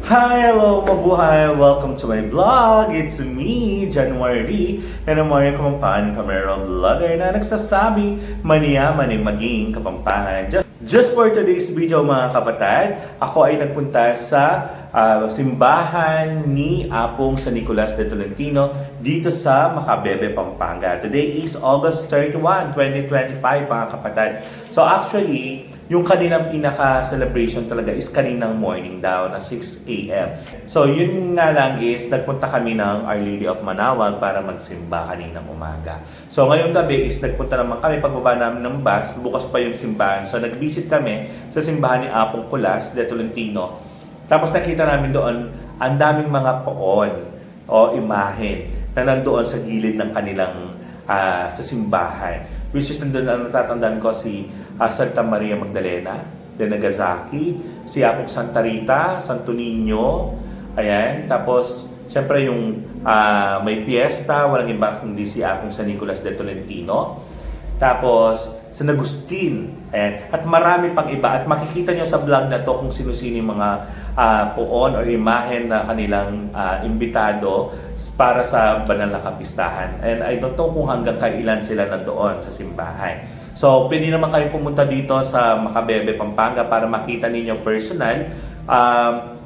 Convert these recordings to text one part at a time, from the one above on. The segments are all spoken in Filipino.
Hi! Hello! Mabuhay! Welcome to my vlog! It's me, January, and I'm Mario Kapampangan, camera vlogger na nagsasabi maniyaman ay maging Kapampangan. Just for today's video mga kapatid, ako ay nagpunta sa simbahan ni Apong sa Nicolas de Tolentino dito sa Macabebe, Pampanga. Today is August 31, 2025 mga kapatid. So actually, yung kanilang pinaka-celebration talaga is kaninang morning daw na 6 a.m. So yun nga lang is nagpunta kami ng Our Lady of Manawag para magsimba kaninang umaga. So ngayong gabi is nagpunta naman kami, pagbaba namin ng bus, bukas pa yung simbahan. So nag-visit kami sa simbahan ni Apong Kulas de Tolentino. Tapos nakita namin doon ang daming mga poon o imahen na nandoon sa gilid ng kanilang sa simbahan. Which is nandun ang natatandaan ko si Santa Maria Magdalena de Nagasaki, si Apong Santa Rita, Santo Niño, ayan. Tapos, syempre yung may piyesta, walang iba kundi si Apong San Nicolas de Tolentino. Tapos, San Agustin, ayan. At marami pang iba. At makikita nyo sa vlog na to kung sino-sino yung mga puon o imahen na kanilang imbitado para sa banal na kapistahan. And I don't know kung hanggang kailan sila nandoon sa simbahan. So, pwede naman kayo pumunta dito sa Macabebe, Pampanga para makita ninyo personal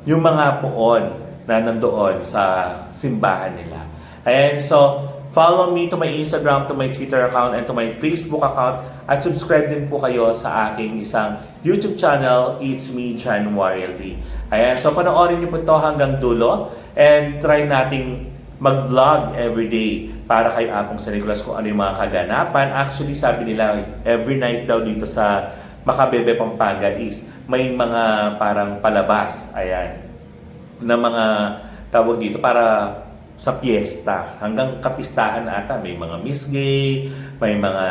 yung mga puon na nandoon sa simbahan nila. And so, follow me to my Instagram, to my Twitter account, and to my Facebook account. At subscribe din po kayo sa aking isang YouTube channel, It's Me, January. Ayan, so panoorin niyo po ito hanggang dulo. And try nating mag-vlog everyday para kay Apong San Nicolas kung ano yung mga kaganapan. Actually, sabi nila, every night daw dito sa Macabebe, Pampanga is may mga parang palabas, ayan, na mga tawag dito para sa piyesta. Hanggang kapistahan ata, may mga Miss Gay, may mga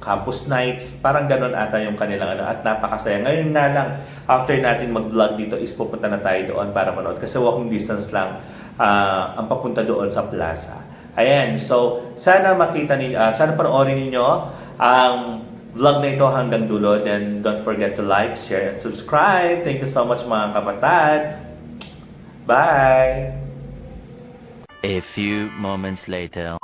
campus nights, parang ganun ata yung kanilang at napakasaya. Ngayon nga lang, after natin mag-vlog dito is pupunta na tayo doon para manood kasi walking distance lang ang papunta doon sa plaza. Ayan, so sana makita ninyo, sana panoorin niyo ang vlog na ito hanggang dulo. Then don't forget to like, share, and subscribe. Thank you so much mga kapatid. Bye! A few moments later.